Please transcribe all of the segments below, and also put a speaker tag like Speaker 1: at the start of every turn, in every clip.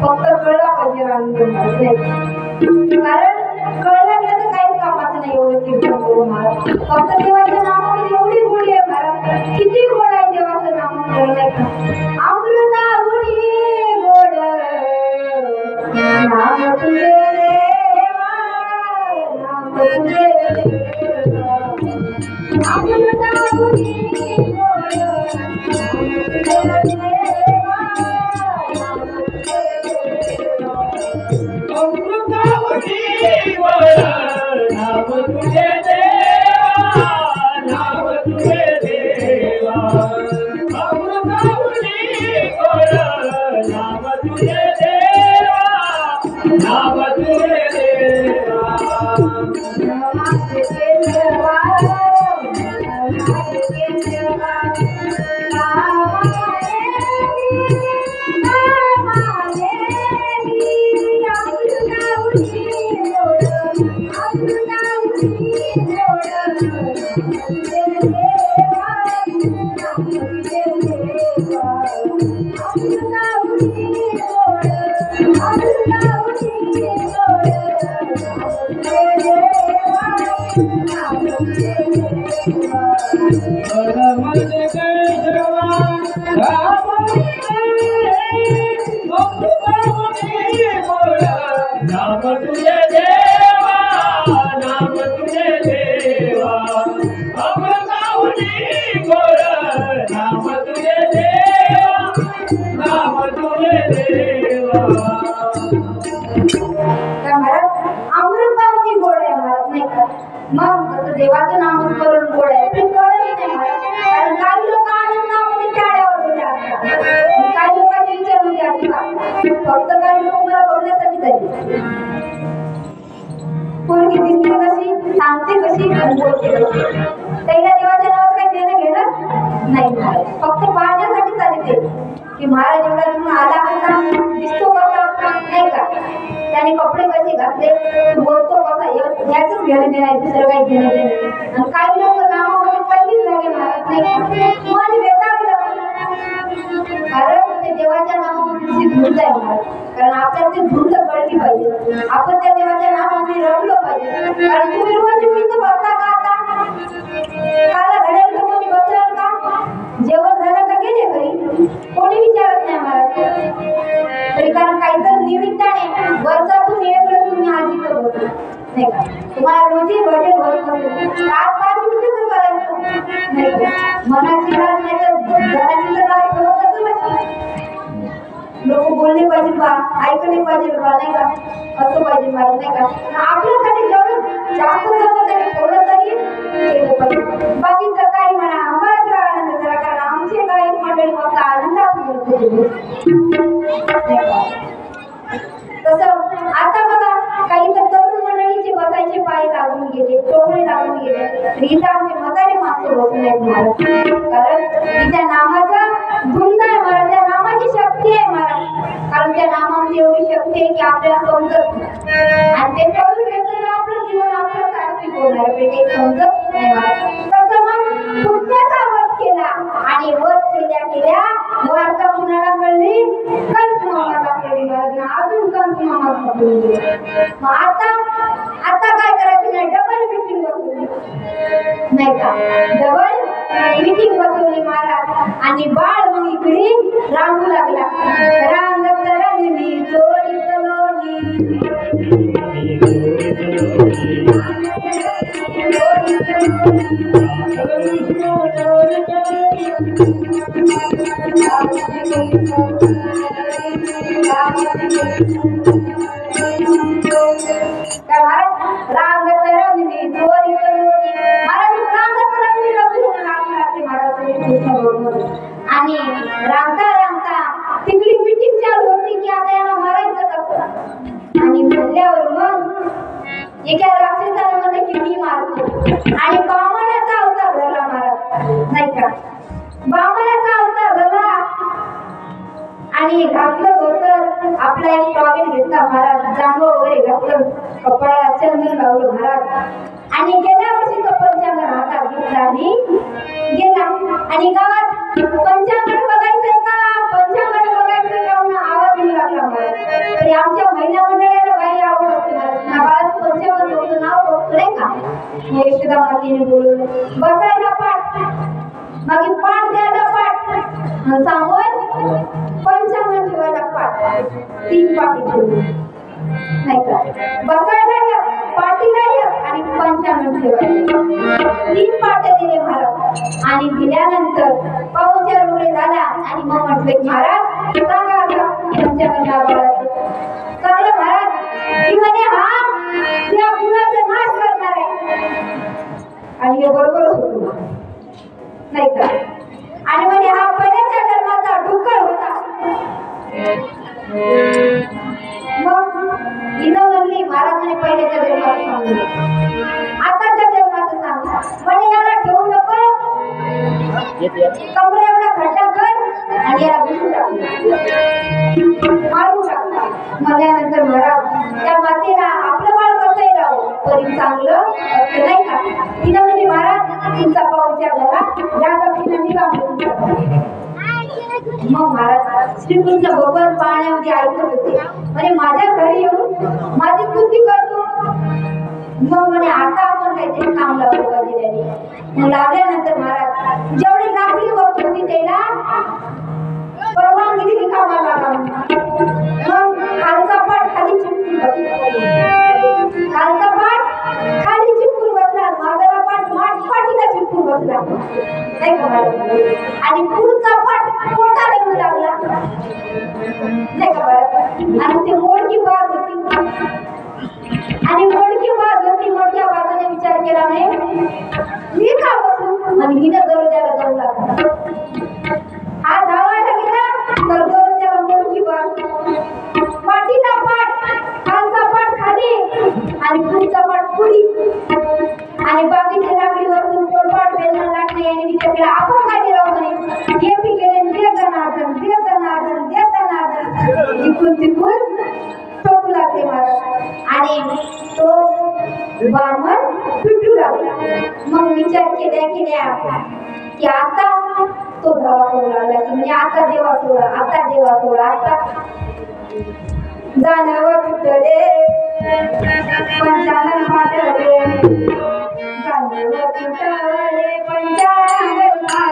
Speaker 1: फक्त कळला पाहिजे रामदेव कारण कळलं गेलं तर काही कामाचं नाही एवढं कीर्तन करून महाराज फक्त देवाच्या नावामध्ये एवढी गोडी आहे महाराज किती गोड आहे देवाचं नाम कळलं नाही का अमृता गोडी गोड नाम तुझे देवा नाम तुझे देवा अमृता गोडी गोड नाम तुझे देवा
Speaker 2: अमृतावती गोड नाम तुझे देवा नाम तुझे देवा अमृतावती गोड नाम तुझे देवा नाम तुझे देवा नाम तुझे देवा नाम तुझे देवा अमृतावती गोड नाम तुझे देवा नाम तुझे देवा
Speaker 1: अमृतावती गोड आहे महाराज नाही का मग तसं देवाचं नामस्मरण गोड आहे ते कळत नाही महाराज कारण काही लोक आनंदामध्ये टाळ्या वाजवल्या असतात काही लोकांची इच्छा होती असतात फक्त काही लोक मला बघण्यासाठी झाली पोरगी दिसते कशी सांगते कशी आणि बोलते कशी त्याला देवाच्या नावात काही देणं घेणं नाही महाराज फक्त पाहण्यासाठी चालते की महाराज एवढा तुम्ही आला कसा दिसतो कसा नाही का त्याने कपडे कसे घातले बोलतो कसा याच घेणं देणं आहे दुसरं काही घेणं देणं आणि काही लोक नामामध्ये पहिलीच झाले महाराज नाही मन वेतावलं कारण ते देवाच्या नावामध्ये धुंद आहे महाराज कारण आपल्याला ते धुंद कळली पाहिजे आपण त्या देवाच्या नावामध्ये रमलो पाहिजे कारण तुम्ही रोज गीत बसता का आता काला घड्याला कोणी बसलं का जेवण झालं का गेले घरी कोणी विचारत नाही महाराज तरी कारण काहीतरी निमित्ताने वर्षातून एक वेळ तुम्ही आधी तर बोलतो नाही का तुम्हाला रोजी भजन होत नसेल 5 मिनिटं तर करायचं नाही का मनाची रात नाही तर धनाची तर रात ठरवत लोक बोलले पाहिजे बा ऐकले पाहिजे बा नाही का असं पाहिजे बा नाही का आपल्यासाठी जेवढं जास्त जमत आहे थोडं तरी केलं पाहिजे बाकीचं काही म्हणा आम्हाला तर आनंद झाला कारण आमचे काही मंडळी फक्त आनंदात बोलतो तसं आता बघा काही तर तरुण मंडळीचे बसायचे पाय लागून गेले टोळे लागून गेले तर इथं आमचे म्हातारे माणसं बसून आहेत महाराज कारण इथं नामाचा धुंद आहे महाराज त्या नामाची शक्ती आहे महाराज कारण त्या नामामध्ये एवढी शक्ती आहे की आपल्याला समजत नाही आणि ते करून घेतलं तर आपलं जीवन आपलं सात्विक होणार आहे काही समजत नाही महाराज तसं मग पुण्याचा वध केला आणि वध केल्या केल्या वार्ता कुणाला कळली कंस मामाला कळली महाराज अजून कंस मामा पकडून गेले मग आता काय करायचं नाही डबल मीटिंग बसवली नाही का डबल मीटिंग बसवली महाराज आणि बाळ मग इकडे रांगू लागला रांग तरंगली चोरी तलोनी रांग तरंगली चोरी तलोनी महाराज रांग तरंगली रंगून लागली महाराज आणि रांगता रांगता तिकडे मीटिंग चालू होती की आता याला मारायचं कसं आणि बोलल्यावर मग एका राक्षसाने म्हणलं की मी मारतो आणि बामणाचा अवतार झाला महाराज नाही का बामणाचा अवतार झाला आणि घातलं धोतर आपला एक टॉवेल घेतला महाराज जांभूळ वगैरे घातलं कपाळाला चंदन लावलं महाराज आणि गेल्या वर्षीचं पंचांग हातात घेतला आणि गेला आणि गावात पंचांगण बघायचंय का म्हणून आवाज येऊ लागला महाराज यशोदा मातेने बोलवलं बसायला पाठ मागे पाठ द्यायला पाठ आणि सांगून पंचांगण ठेवायला पाठ 3 पाठी ठेवली नाही का बसायला एक पाठीला एक आणि पंचांगण ठेवायला 3 पाट्या दिले महाराज आणि दिल्यानंतर पाहुणचार वगैरे झाला आणि मग म्हटले महाराज सांगा आता पंचांगण लावायचं चांगलं महाराज की म्हणे हा त्या कुणाचा नाश करणार आहे आणि हे बरोबरच होतं नाही का आणि म्हणे हा पहिल्याच्या जन्माचा डुक्कर होता मग हिनं म्हणली महाराजांनी पहिल्याच्या जन्माचं सांगितलं आताच्या जन्माचं सांग म्हणे याला ठेवू नको कमरे एवढा खड्डा कर आणि याला बुजून टाकू मारून टाकू मल्यानंतर महाराज त्या मातेला आपलं बाळ कसंही राहू तरी चांगलं असतं नाही का तिनं म्हणजे महाराज तुमचा पाहुणचार झाला या दक्षिणा मी काम मग महाराज श्रीकृष्ण भगवान पाहण्यामध्ये ऐकत होते म्हणजे माझ्या घरी येऊन माझी स्तुती करतो मग म्हणे आता आपण काहीतरी काम लावलं पाहिजे मग लावल्यानंतर महाराज जेवढी लाकडी वस्तू होती त्याला परवानगी दिली कामाला मग खालचा पाठ खाली चिपकून खालचा पाठ खाली चिपकून बसला मागला पाठ पाठीला चिपकून बसला नाही का आणि पुढचा पाठ पोटाला येऊ लागला नाही का आणि ते मोडकी बाग होती आणि मोडकी बाग होती मोठ्या बागाने विचार केला म्हणे मी का बसू आणि हिनं दरवाजाला जाऊ लागला हा धावायला गेला तर दरवाजाला मोडकी बाग पाठीला पाठ खालचा पाठ खाली आणि पुढचा पाठ पुढी आणि बाकीच्या लाकडीवरून पोळपाट बेलना लागणे आणि विचार केला आपण काय केलं म्हणे हे बी केले देतानादन तिकून टोकू लागते महाराज आणि तो ब्राह्मण पिटू लागला मग विचार केल्या की आता तो धावा करू लागला की म्हणजे आता देवा सोडा आता जानवं तुटले पंचांगण फाटले जानवं तुटले पंचांगण फाटले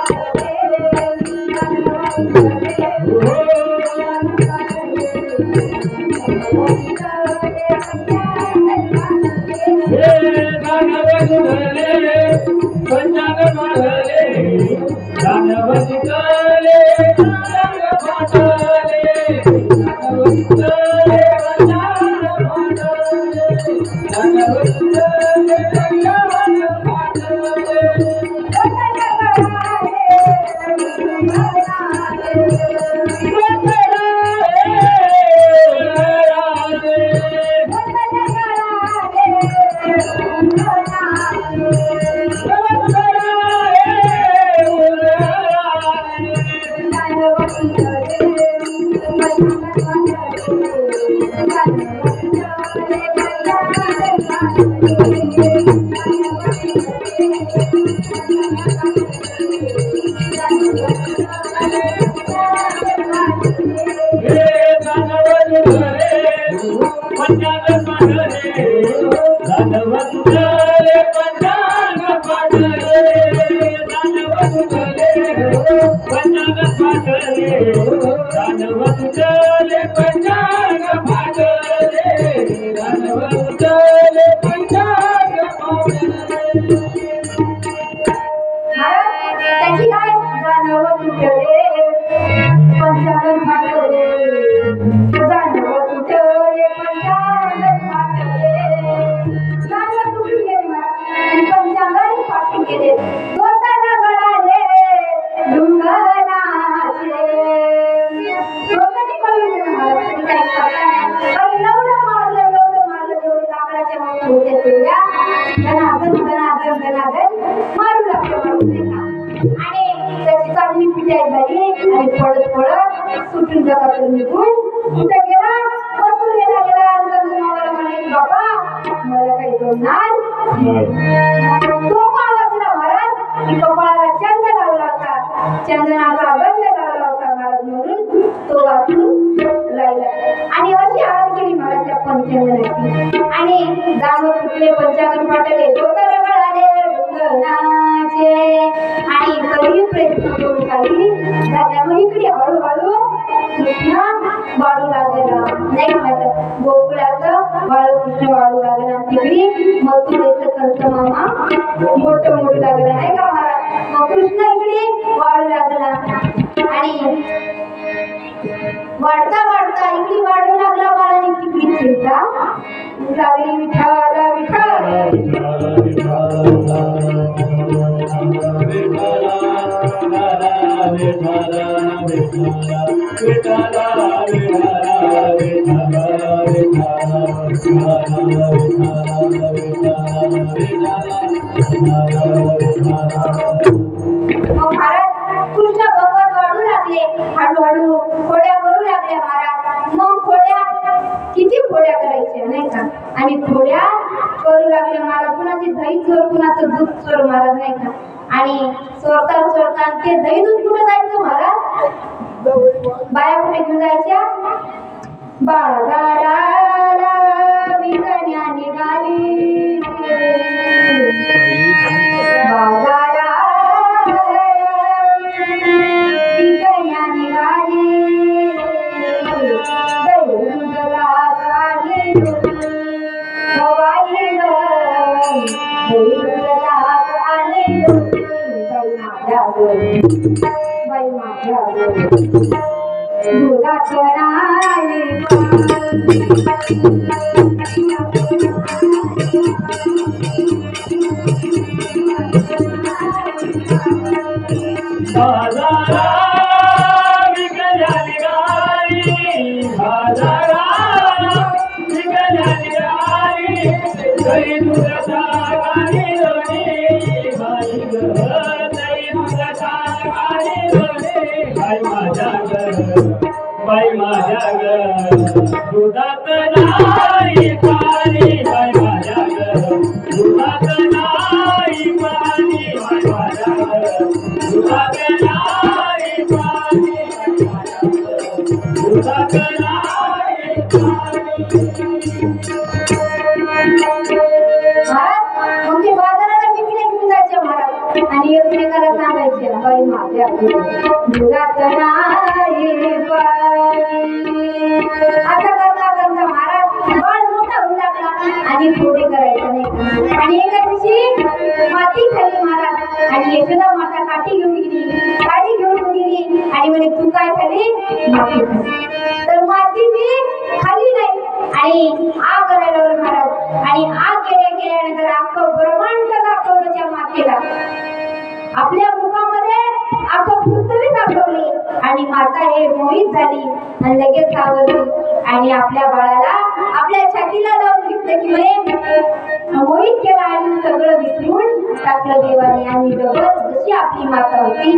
Speaker 1: चंदनाचा गंध लावला होता महाराज म्हणून तो वाचून राहिला आणि अशी आरती केली महाराज त्या पंचांगणाची आणि गाव कुठले पंचांगण पाठवले तो तर आणि तरी प्रयत्न करून काही झाल्या. मग इकडे हळूहळू कृष्ण वाढू लागला नाही का माहित गोकुळात बाळकृष्ण वाढू लागला. तिकडे मथुरेचं कंस मामा मोठं मोठं लागलं नाही का महाराज. मग कृष्ण इकडे वाढू लागला आणि वाढता वाढता इकडे वाढू लागला बाळाने तिकडे चिंता लागली विठाला मग महाराज कृष्ण भगवत वाढू लागले. हळूहळू खोड्या करू लागल्या महाराज. मग खोड्या किती खोड्या करायच्या नाही का. आणि खोड्या करू लागले महाराज. कुणाची दही चोर कुणाचं दूध चोर महाराज नाही का. आणि चोरता चोरता ते दही दूध कुठं जायचं महाराज. बाया कुठे घेऊन जायच्या बाजाराला विकण्या निघाली. बाजाराला विकण्या निघाली. दही दूधला काढली मोबाईल दही दूधला काढली बाई माझ्या दुधाचं नाही
Speaker 2: बाई माझ्या दुधात नाही पाणी. बाई माझ्या दुधात नाही पाणी. बाई माझ्या दुधात नाही पाणी. दुधात नाही
Speaker 1: मग ते बाजाराला विकले घेऊन जायचे महाराज. आणि एकमेकाला सांगायचे बाई माझ्या दुधात नाही पाणी. असं करता करता महाराज बाळ मोठा होऊ लागला आणि थोडे करायचं नाही. आणि एका दिवशी माती खाली महाराज. आणि यशोदा माता काठी घेऊन गेली. काठी घेऊन गेली आणि म्हणे तू काय खाली माती खाली. तर माती मी खाली नाही. आणि आग करायला लावलं महाराज. आणि आग केल्यानंतर अख्खं ब्रह्मांड दाखवलं त्या मातेला. आपल्या मुखामध्ये अख्खं पृथ्वी दाखवली. आणि माता हे मोहित झाली आणि लगेच सावरली. आणि आपल्या बाळाला आपल्या छातीला लावून घेतलं की म्हणे मोहित केला आणि सगळं विसरून टाकलं देवाने. आणि डबल जशी आपली माता होती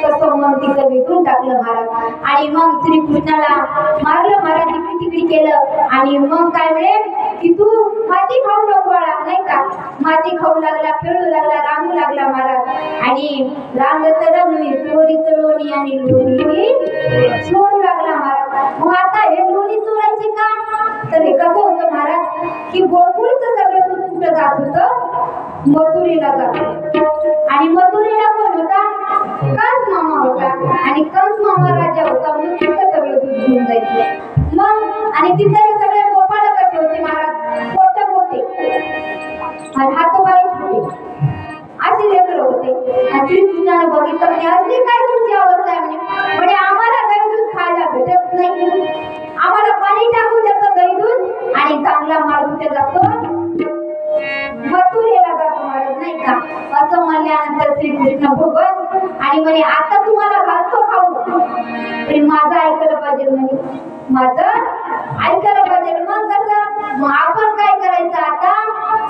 Speaker 1: तसं मग तिचं विकून टाकलं महाराज. आणि मग श्रीकृष्णाला मारलं महाराज. इकडे तिकडे केलं. आणि मग काय म्हणे की तू माती खाऊ नको बाळा नाही का. माती खाऊ लागला खेळू लागला रांगू लागला महाराज. आणि रांगत रंगली चोरी चोरी आणि लोणी चोरू लागला महाराज. मग आता हे लोणी चोरायचे का. तर हे कसं होतं महाराज की गोकुळचं सगळं दूध कुठं जात होतं मथुरेला जात. आणि मथुरेला कोण होता कंस मामा होता. आणि कंस मामा राजा होता म्हणून तिथं सगळं दूध घेऊन जायचं. मग आणि तिथले सगळे गोपाळ कसे होते महाराज मोठे मोठे आणि हातोबाई छोटे असे लेकर होते. आणि श्रीकृष्णाने बघितलं म्हणजे असली काय तुमची अवस्था आहे म्हणजे आम्हाला दही दूध खायला भेटत नाही. आम्हाला पाणी टाकून देतो दही दूध आणि चांगला माल कुठे जातो मथुरेला जातो महाराज नाही का. असं म्हणल्यानंतर श्रीकृष्ण भगवान आणि म्हणे आता तुम्हाला घालतो खाऊ पण माझं ऐकलं पाहिजे. म्हणे माझं ऐकलं पाहिजे. मग कसं मग आपण काय करायचं आता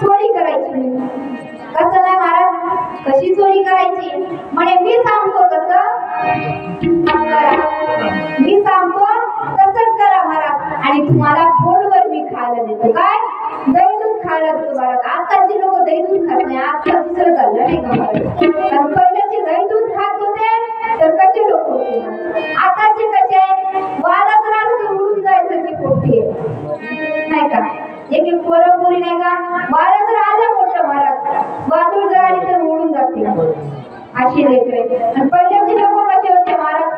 Speaker 1: चोरी करायची. कसं नाही महाराज कशी चोरी करायची म्हणे मी सांगतो तसं करा. मी सांगतो तसंच करा महाराज. आणि तुम्हाला फोनवर मी खायला देतो काय दही दूध खायला देतो महाराज. आजकालचे लोक दही दूध खात नाही. आजकाल दुसरं चाललं नाही का महाराज. कारण पहिल्याचे दही दूध खात होते तर कसे लोक होते. आताचे कसे वारात राहून उडून जायचं की पोटी नाही का. एक एक पोरंपोरी नाही का वारा जर आलं मोठं महाराज वादळ जर आली तर उडून जाते. अशी लेकरे. आणि पहिल्याचे लोक कसे होते महाराज,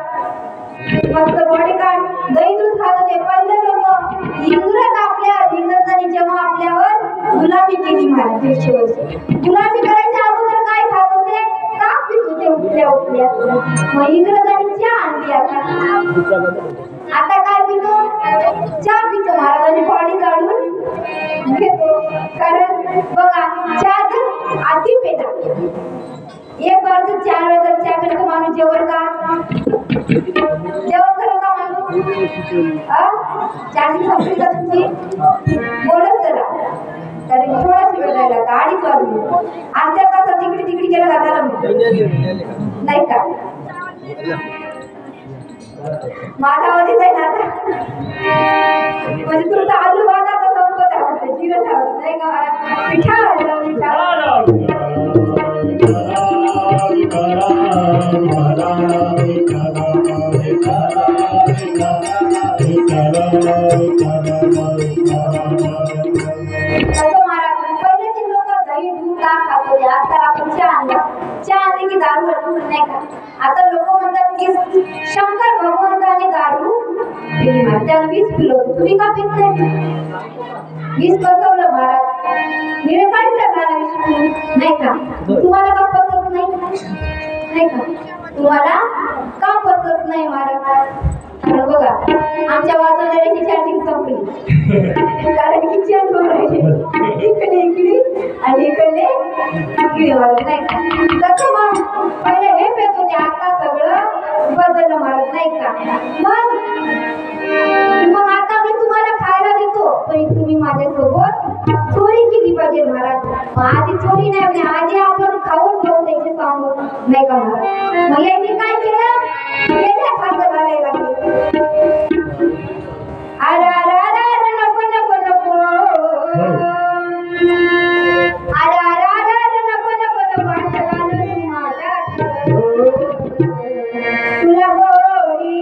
Speaker 1: मस्त बॉडी कार्ड दही दूध खात होते. पहिले लोक इंग्रजांनी जेव्हा आपल्यावर गुलामी केली महाराज, 150 वर्ष गुलामी करायच्या अगोदर काय खात होते, ताक पित होते उठल्या. मग इंग्रजांनी चहा आणली. आता काय पितो, चहा पितो महाराज आणि बॉडी जाळून घेतो. कारण बघा चहा तर अति पेला, एक बार 4 वेळा जर चहा पिला तर माणूस जेवण का माणूस चार्जिंग संपली का तुमची, बोलत चला. कारण थोडाच वेळ राहिला, 2:30 वाजले. अर्ध्या तासात तिकडे गेला जाताना नाही का. माझा आवाज येत आहे ना आता, म्हणजे तुमचा आजूबाजूला संपत आवडतं, जीवन आवडत नाही का मला. मिठा पहिल्याचे लोक दही दूध ताक खात होते. आता आपण चहा आणली की दारू नाही का. आता लोक म्हणतात की शंकर भगवंताने दारू पिली महाराज, त्याला 20 पिलो. तुम्ही का पित नाही, 20 पचवलं महाराज, निळे काढलं झाला 20 नाही का. तुम्हाला का पचत नाही का, तुम्हाला का पचत नाही महाराज. बघा आमच्या वाजवणाऱ्याची चार्जिंग संपली, कारण की चेंज होऊन राहिली, इकडे आणि इकडे महाराज नाही का. तसं मग पहिले हे पेत होते, आता सगळं बदललं महाराज नाही का. मग आता मी तुम्हाला खायला देतो, पण तुम्ही माझ्यासोबत चोरी केली पाहिजे महाराज. आधी चोरी नाही, आधी आपण खाऊन घेऊ त्याचे सांगून नाही का महाराज. मग यांनी काय केलं, वेगळ्या खाद्य घालायला लागले. अरे नको नको नको, अरे नको नको नको, तुला गोडी न लागते माऊला, तुला गोडी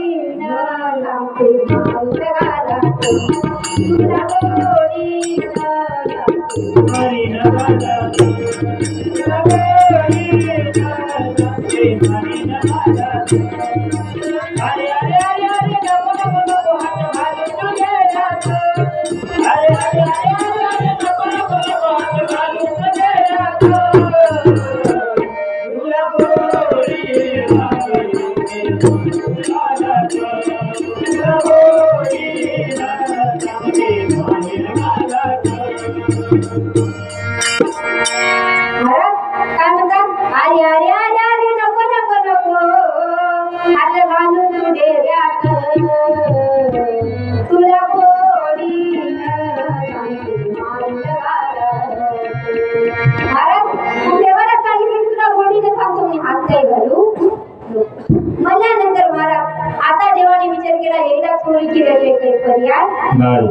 Speaker 1: म्हणल्यानंतर महाराज आता देवाने विचार केला, एकदा चोरी केल्याचे काही पर्याय नाही.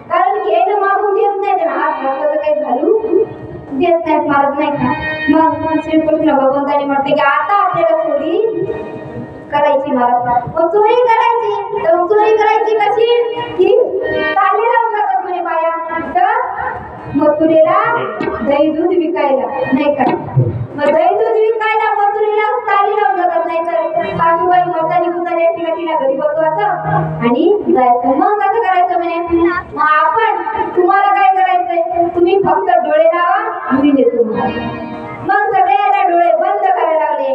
Speaker 1: कारण की याला मागून देत नाही, हात भागाचं काही घालू देत नाहीत महाराज नाही का. मग श्रीकृष्ण भगवंताने म्हटले की आता आपल्याला चोरी करायची महाराज. मग चोरी करायची, तर मग चोरी करायची कशी, की ताली लावून जातात म्हणे बाया, तर मथुरेला दही दूध विकायला नाही का. मग दही दूध विकायला मथुरेला ताली लावून जातात, नाही तर सासूबाई मतानी कुतानी तिला घरी बसवायचं आणि जायचं. मग कसं करायचं म्हणे, मग आपण तुम्हाला काय करायचंय, तुम्ही फक्त डोळे लावा, मी देतो. मग सगळ्याला डोळे बंद करायला लागले.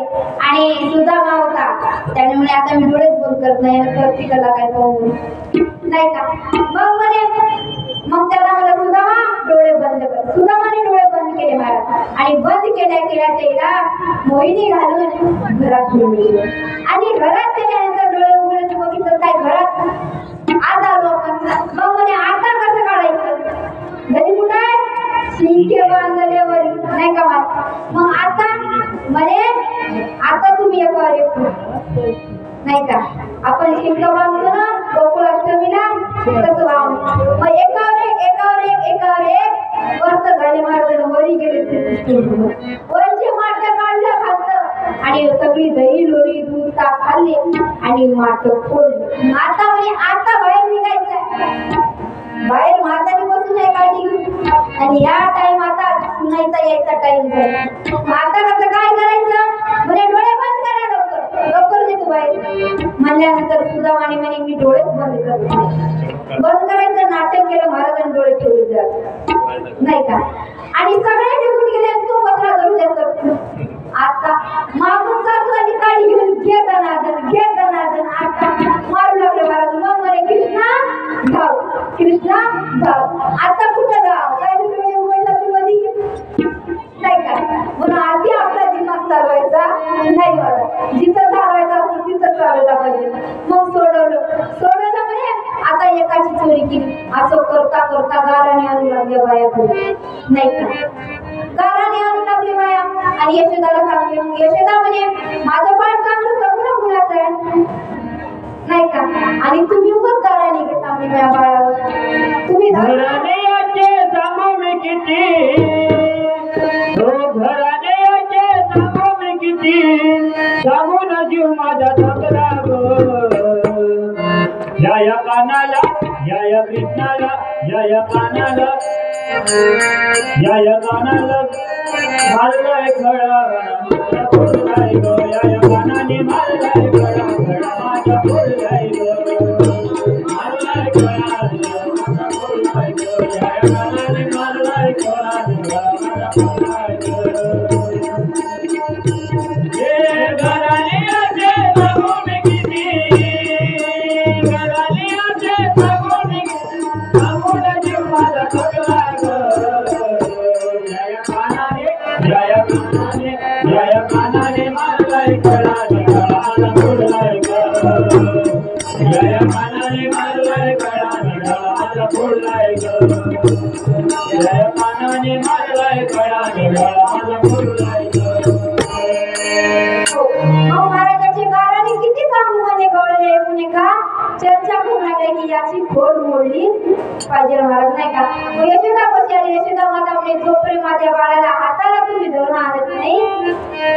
Speaker 1: आणि सुदामा होता, त्याने म्हणे आता मी डोळेच बंद करत नाही, प्रत्येकाला काय पाहू नाही का. मग त्याला मला सुदामा डोळे बंद कर. सुदामाने डोळे बंद केले महाराज, आणि बंद केल्या त्याला मोहिनी घालून घरात घेऊन गेले. आणि घरात गेल्यानंतर डोळे उघडले, बघितलं काय घरात आत आलो आपण. मग म्हणे आता कसं काढायचं, घरी कुठं आहे, शिंके बांधल्यावर नाही का. मग आता म्हणे आता तुम्ही एकावर एक नाही का, आपण शिंक बांधतो ना गोकुळाष्टमीला, तसं वाहून मग एकावर एक वर्त झाले महाराज. वरी गेले, वरचे माठ काढलं खातं, आणि सगळी दही लोणी दूध ताक खाल्ले आणि माठ फोडले. आता म्हणे आता बाहेर निघायचं, बाहेर म्हातारी बसून आहे काठी घेऊन, आणि या टाइम आता सुनायचा यायचा टाइम झाला. आता कसं काय करायचं, म्हणे म्हणल्यानंतर सुदामाने म्हणे मी डोळेच बंद करत नाही. बंद करायचं नाटक केलं महाराजांनी डोळे ठेवले जात नाही का. आणि सगळे निघून गेले आणि तो बसला दरवाजात. आता मागून सासवानी काळी घेऊन घेताना आता मारू लागले महाराज. मग म्हणे कृष्णा धाव, कृष्णा धाव. आता कुठं धाव, काय डोळे उघडला तू मध्ये नाही का. म्हणून आधी आपला दिमाग चालवायचा नाही बरं, जिथं चालवायचं असतं तिथं चालवला पाहिजे. मग सोडवलं म्हणे. आता एकाची चोरी केली असं करता करता गाराने आणू लागल्या बाया नाही का. गाराने आणू लागली बाया आणि यशोदाला सांगले. मग यशोदा म्हणे माझं बाळ चांगलं सगळं गुणाचं आहे नाही का. आणि तुम्ही उगाच गाराने घेता म्हणे माझ्या बाळावर. तुम्ही
Speaker 2: घराण्याचे सांगून किती, घराण्याचे सांगून किती, सांगून जीव माझा थकला ग. जय कानाला जय कृष्णाला, जय कानाला जय कानाला मारलाय खडा माझा फुललाय ग. जय कानाने मारलाय खडा खडा माझा फुललाय ग. मारलाय खडा माझा फुललाय ग. जय कानाने मारलाय खडा माझा फुललाय ग. हे घराण्याचे सांगून किती, घराण्याचे सांगून सांगून जीव माझा थकला ग. जय कानाने मारलाय खडा माझा फुललाय ग. जय कानाने मारलाय खडा माझा फुललाय ग. जय कानाने मारलाय खडा माझा फुललाय ग.
Speaker 1: महाराजाची गाराने किती सांगू म्हणे गवळले ऐकून का. चर्चा करू लागले की याची खोड मोडली पाहिजे महाराज नाही का. यशोदा कशी आली. यशोदा माता म्हणे जोपर्यंत माझ्या बाळाला हाताला तुम्ही धरून आणत नाही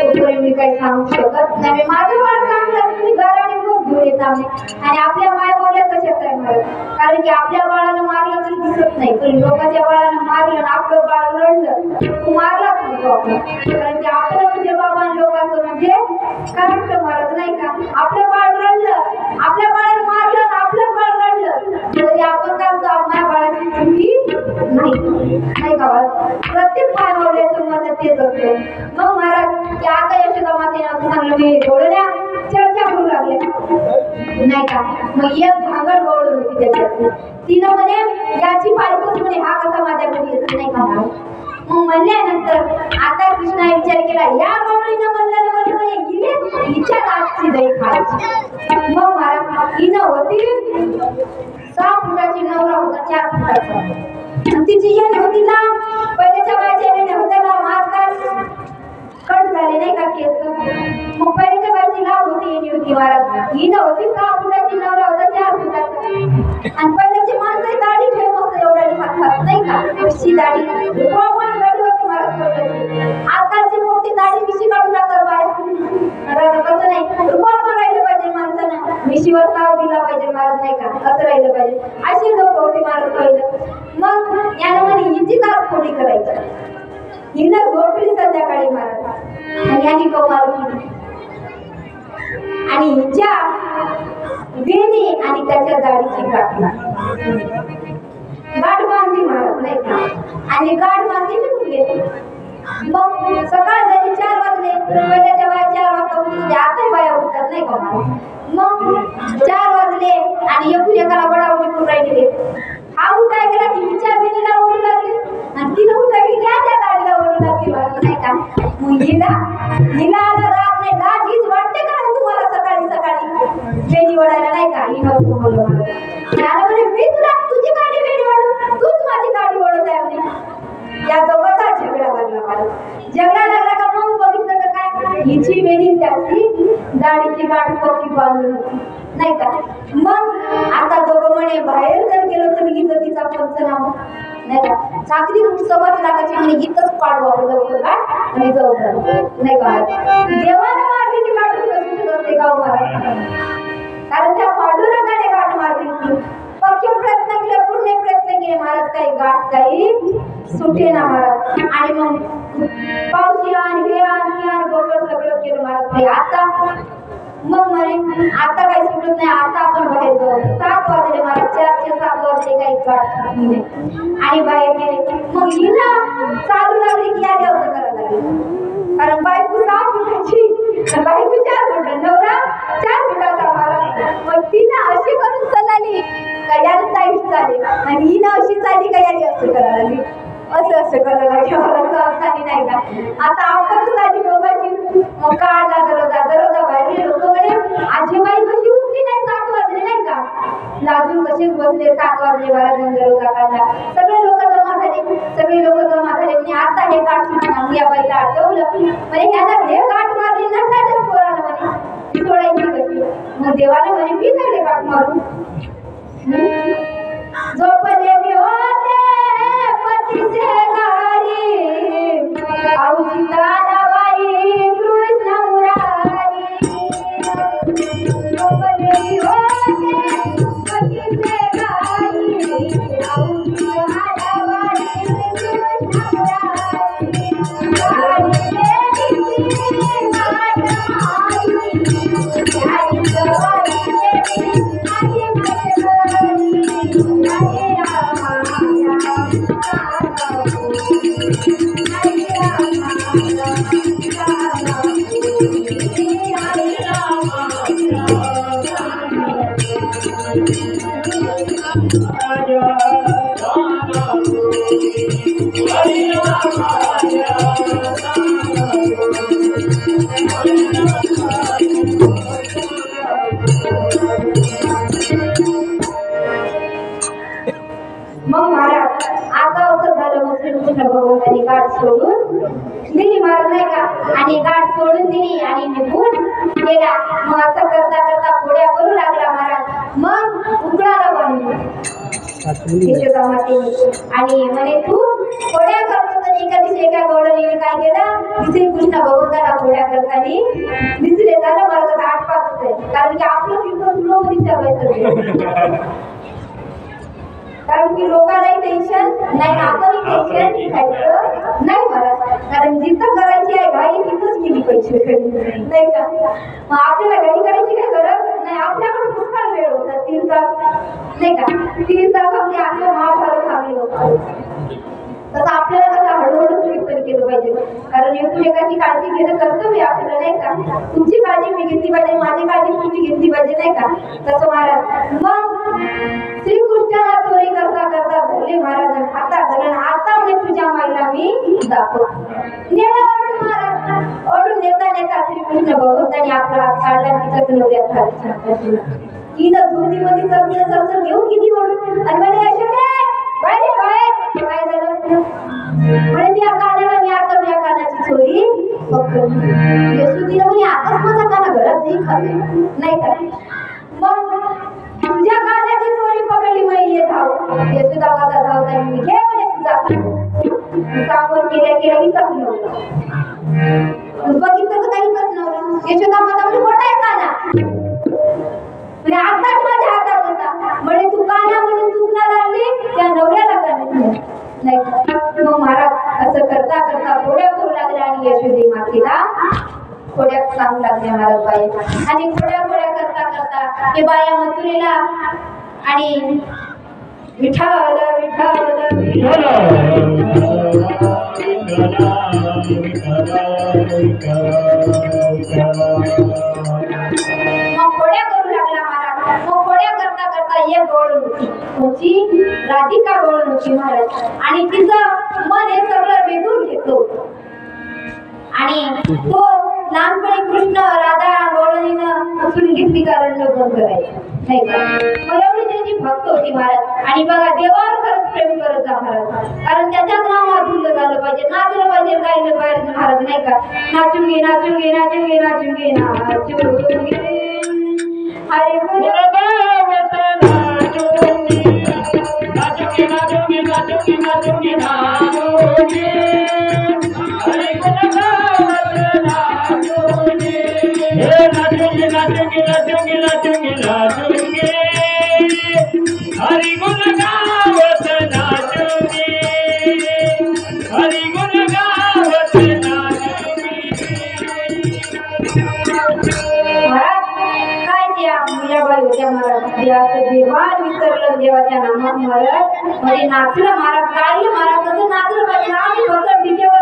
Speaker 1: तोपर्यंत मी काही सांगू शकत नाही. माझं बाळ चांगलं तुम्ही गाराने खूप घेऊन येता आणि आपल्या माय बाळाला तशाच आहे महाराज. कारण की आपल्या बाळाला मारलं तरी दिसत नाही, पण लोकांच्या बाळाला मारलं आपलं बाळ रडलं तू मारलाच नको आपण. कारण की आपलं म्हणजे बाबा लोकांचं म्हणजे कारण महाराज नाही का. आपलं बाळ रडलं, आपल्या बाळाला मारलं आपलं बाळ रडलं तरी आपण काय म्हणतो माझ्या बाळाची चुकी नाही का. प्रत्येक माय बाळाचं मत तेच असतं. मग महाराज की आता यशोदा मातेने असं सांगलं मी डोळ्या चर्चा करू लागले नाही का. मग एक भांगड गवळण होती त्याच्यात. तिनं म्हणे याची बायकोच म्हणे हा कसा माझ्या घरी येत नाही का. मग म्हणल्यानंतर आता कृष्णाने विचार केला या गवळीनं म्हणलं म्हणे हिच्या दातची दही खायची. मग महाराज हिनं होती 6 फुटाची, नवरा होता 4 फुटाचा. आणि तिची येण होती ना पहिल्याच्या बायच्या येणे होत्या ना आजकाल कट झाले नाही का केस. मग पहिल्याच्या बायची लाभ होती येणे होती महाराज. हिनं होती 6 फुटाची, नवरा होता 4 फुटाचा. आणि पहिल्याची माणसं दाढी ठेव मस्त एवढ्याने हातात नाही का अशी दाढी पण गाडी होती महाराज पहिल्याची. आजकालची मोठी दाढी मिशी काढून टाकतात बाया. कसं नाही रुपा पण राहिलं पाहिजे माणसानं, मिशीवर ताव दिला पाहिजे महाराज नाही का. कसं राहिलं पाहिजे अशी लोक होती महाराज पहिलं. मग यानं म्हणे हिची तास खोडी करायची. हिनं झोपली संध्याकाळी महाराज आणि यांनी कमाल केली. आणि हिच्या वेणी आणि त्याच्या दाढीची गाठ बांधली महाराज नाही का. आणि गाठ बांधली निघून गेली. मग सकाळ झाली 4 वाजले. पहिल्याच्या बाया 4 वाजता उठून आता बाया उठतात नाही का महाराज. मग 4 वाजले आणि एकूण एकाला बडावडी करून राहिली. हा उठाय गेला की हिच्या वेणीला ओढू लागली आणि तिला उठाय गेली त्या दाढीला ओढू लागली महाराज नाही का. मग हिला आला राग नाही. लाज हीच वाटते का तुम्हाला सकाळी सकाळी वेणी ओढायला नाही का. ही नको बोललो मला म्हणे मी तुला तुझी गाडी वेणी ओढू तूच माझी गाडी ओढत आहे म्हणे. या दोघांचा झगडा लागला मला. झगडा लागला का मग बघितलं तर काय हिची वेणी त्याची दाढीची गाठ पक्की बांधून नाही का. मग आता दोघं म्हणे बाहेर जर गेलो तर हिचं तिचा पंचनामा नाही का. साखरी सवत लागायची म्हणे हिथंच पाडू आपण लवकर गाठ आणि जाऊ नाही का. देवानं मारली की गाठ सुटत असते गाव महाराज. कारण त्या पांडुरंगाने गाठ मारली. पक्के प्रयत्न केले, पूर्ण प्रयत्न केले महाराज काही गाठ काही सुटे ना महाराज. आणि मग पावशी आणि हे आणि गोबर सगळं केलं महाराज. आता मग म्हणे आता काही सुटत नाही, आता आपण बाहेर जाऊ. 7 वाजले मला, 4चे 7 वाजले काही गाठ सुटली नाही आणि बाहेर गेले. मग ही ना चालू लागली की आधी असं करायला लागली. कारण बायको 6 फुटाची, बायको 4 फुट, नवरा 4 फुटाचा मला. मग ती ना अशी करून चालली का याला टाईट चालेल आणि ही ना अशी चालली का याने असं करायला लागली. असं करायला लागली. मला चालतानी नाही का आता आपणच आधी दोघांची. मग काढला दरोजा बाहेर. लोक म्हणे आजीबाई कशी उठली नाही, 7 वाजले नाही का. लाजून तसेच बसले. 7 वाजले, 12 जण दरोजा काढला. सगळे लोक जमा झाले. म्हणजे आता हे गाठ सुटणार. या बाईला आठवलं म्हणजे ह्याला हे गाठ मारली ना त्याच्याच पोराला म्हणे सोडायची कशी. मग देवाला म्हणे मी काय गाठ मारू. झोपले मी होते पतीचे घरी, आऊची दादाबाई कृष्ण मुरारी. झोपले मी होते पतीचे घरी, आऊची दादाबाई कृष्ण मुरारी. गाडी देवीची गाठ मारली, गाडी गवारी देवी माझी मैत्रिणी. हरे राम मग महाराज आता असं झालं. मग श्रीकृष्ण भगवंतांनी गाठ सोडून दिली महाराज नाही का. आणि गाठ सोडून दिली आणि निघून गेला. मग असं करता करता पोळ्या करू लागला महाराज. मग उकडाला बांधली यशोदा मातेने आणि म्हणे तू पोळ्या करतो तर एका दिवशी एका गवळणीने काय केलं, श्रीकृष्ण भगवंताला पोळ्या करताना दिसले. झालं महाराज आता 8 पाचच आहे. कारण की आपलं कीर्तन स्लो मध्ये चालवायचं. कारण की लोकांनाही टेन्शन नाही, आपणही टेन्शन घ्यायचं नाही मला. कारण जिथं करायची आहे घाई तिथंच गेली पैसे नाही का. मग आपल्याला घाई करायची काही गरज नाही. आपल्याकडे पुष्कळ वेळ होता, 3 तास नाही का. 3 तासामध्ये आपलं महाभारत चांगलं होतं. तसं आपल्याला कसं हळूहळू कीर्तन केलं पाहिजे. कारण एकमेकाची काळजी घेणं कर्तव्य आपल्याला नाही का. तुमची काळजी मी घेतली पाहिजे, माझी काळजी तुम्ही घेतली पाहिजे नाही का. तसं महाराज मग श्रीकृष्णाला चोरी करता करता धरले महाराज हातात धरलं. आता म्हणे तुझ्या माईला मी दाखव. नेला ओढून महाराज. ओढून नेता नेता श्रीकृष्ण भगवंतांनी आपला हात काढला. तिथं नवऱ्यात घातला. तिनं धुंदीमध्ये सरसर घेऊन गेली ओढून आणि म्हणे यशोदे बाहेर बाहेर. काय झालं म्हणे त्या कानाला मी आता त्या कानाची चोरी पकडली. यशोदीनं म्हणे आताच माझा काना घरात नाही खाल्ले नाही का. मग तुझ्या कानाची चोरी पकडली म्हणे धाव. यशोदा माता धावता घे म्हणे तुझा कामावर केल्या इथंच नव्हतं. बघितलं तर काहीच नव्हतं. यशोदा माता म्हणजे मोठा आहे काना म्हणजे आताच माझ्या हातात होता. म्हणे तू काना म्हणून चुकला लागली त्या नवऱ्याला काढले नाही. मग महाराज असं करता करता पोळ्या करू लागल्या आणि यशोदे मातेला पोळ्या सांगू लागल्या महाराज बाई. आणि पोळ्या करता करता ते बाया मथुरेला आणि विठ्ठल विठ्ठल मग पोळ्या करू लागला महाराज. मग पोळ्या करता करता एक गवळण होती. तुमची राधिका गवळण होती महाराज. आणि तिचं मन हे सगळं वेधून घेतो. आणि तो लहानपणी कृष्ण राधा गवळणीनं उचलून घेतली कारण लग्न करायचं नाही का. मग एवढी त्याची भक्त होती महाराज. आणि बघा देवावर खरंच प्रेम करत जा महाराज. कारण त्याच्याच नावात धुंद झालं पाहिजे, नाचलं पाहिजे, गायलं पाहिजे महाराज नाही का. नाचूंगे नाचूंगे नाचूंगे नाचूंगे नाचूंगे हरे बोल
Speaker 2: हरि गुण गावत नाचूंगे, हरि गुण गावत नाचूंगे.
Speaker 1: महाराज देवाच्या नामात महाराज म्हणजे नाचलं महाराज गायलं महाराज तसं नाचलं पाहिजे आम्ही फक्त डीजेवर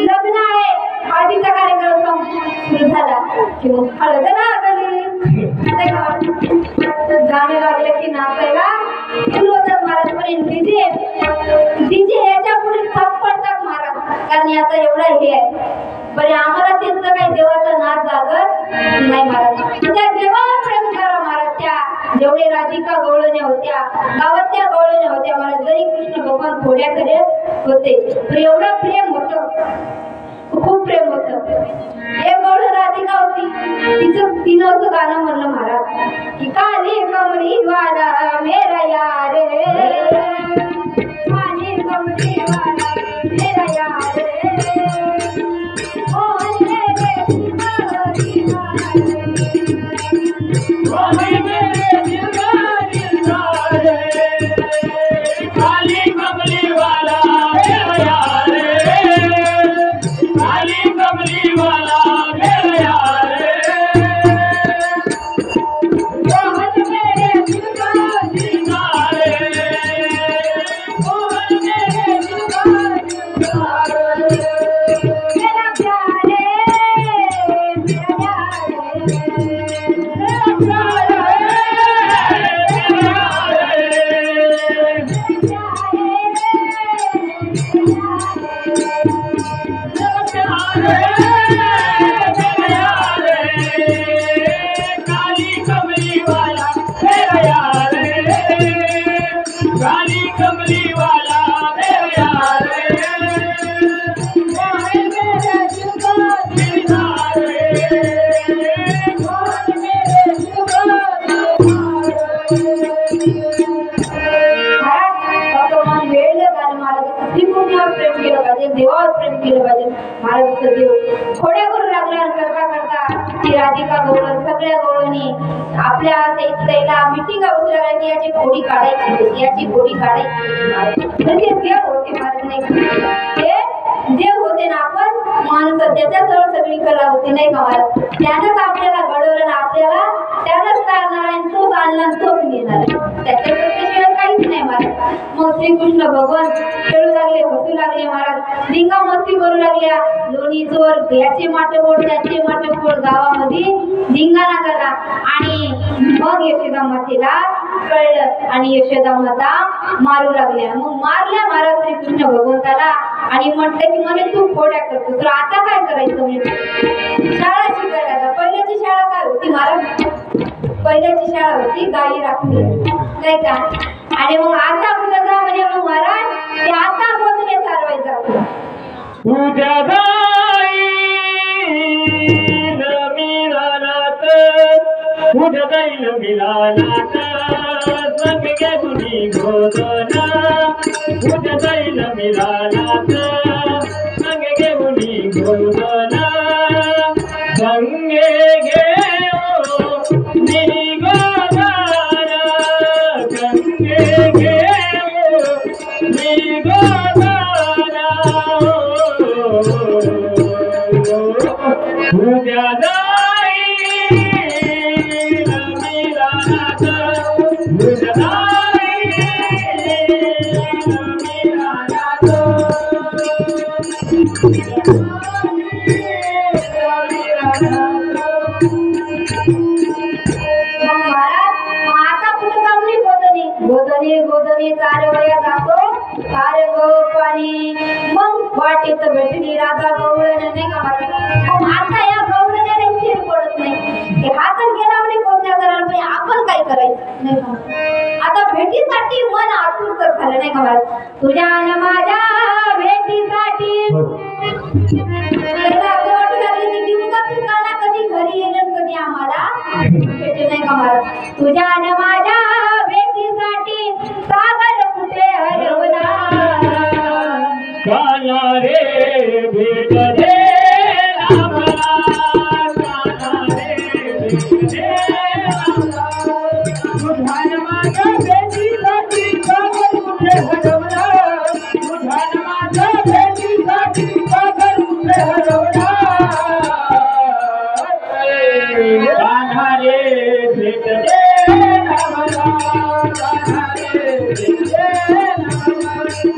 Speaker 1: लग्न आहे हळदीचा कार्यक्रम सुरू झाला की मग हळद लागली गाणे लागले की नाचायला सुरू होतात महाराज पण डीजे डीजे ह्याच्या पुढे थप पडतात महाराज कारण याचा एवढा हे आहे बरे आम्हाला त्यांचं काही देवाचा नाच जागत नाही महाराज त्या देवाला प्रेम करा महाराज त्या जेवढे राधिका गवळण्या होत्या गावातल्या गवळण्या होत्या महाराज जरी कृष्ण भगवान थोड्या करत होते पण एवढं प्रेम होतं खूप प्रेम होतं एक गवळण राधिका होती तिनं असं गाणं म्हणलं महाराज की काली कमळी वाला मेरा यार काली कमळी वाला मेरा यार देवावर प्रेम केलं पाहिजे महाराजांचं देव थोड्या करू लागला करता करता ती राधिका गवळण सगळ्या गवळणी आपल्या त्याला मिटिंगा उचलायला की याची घोडी काढायची याची घोडी काढायची म्हणजे देव होते महाराज नाही ते देव होते ना आपण माणूस त्याच्याजवळ सगळी कला होती नाही का महाराज त्यानंच आपल्याला घडवलं ना आपल्याला त्यानंच चालणार आणि तोच आणला तोच नेणार त्याच्याशिवाय काहीच नाही महाराज मग श्रीकृष्ण भगवान खेळू लागले हसू लागले महाराज धिंगा मस्ती करू लागल्या लोणी चोर याचे माटपोट त्याचे माटपोट गावामध्ये धिंगाणा झाला आणि मग यशोदा मातेला कळलं आणि यशोदा माता मारू लागल्या मग मारल्या महाराज श्रीकृष्ण भगवंताला आणि म्हटलं की म्हणे तू खोड्या करतो तर आता काय करायचं म्हणजे शाळा शिकायला पहिल्याची शाळा काय होती महाराज पहिल्याची शाळा होती गाई राखली नाही का आणि मग आता कुठं जा म्हणजे मग महाराज ते आता बोलणे चालवायचं आपलं
Speaker 2: तुझ्या गाई मिळालात तुझ्या गाईला मिळालात संग घेऊनी गोदना तुझ्या गाईला मिळालात संग घेऊनी गोदना संगे घेऊ मी गोदाना संगे घेऊ मी गोदाना तुझ्या गाई मिळालात तुझ्या गाई मिळालात गोदने गोदने चारवया जातो सारे पाणी मग वाटेत भेटली राधा गवळण नाही का मग आता या गवळण्याला चिर पडत नाही हा तर गेला म्हणजे कोणत्या करायला म्हणजे आपण काय करायचं नाही का आता भेटीसाठी मन आतुर झालं नाही का तुझ्या आणि माझ्या भेटीसाठी कधी घरी येईल कधी आम्हाला भेटे नाही का महाराज तुझ्या आणि माझ्या भेटीसाठी सागर कुठे हरवला काला रे भेट दे आम्हाला काला रे भेट दे तुझ्या आणि माझ्या भेटीसाठी सागर कुठे हरवला तुझ्या आणि माझ्या भेटीसाठी सागर कुठे हरवला कान्हा रे भेट दे आम्हाला जय नारायण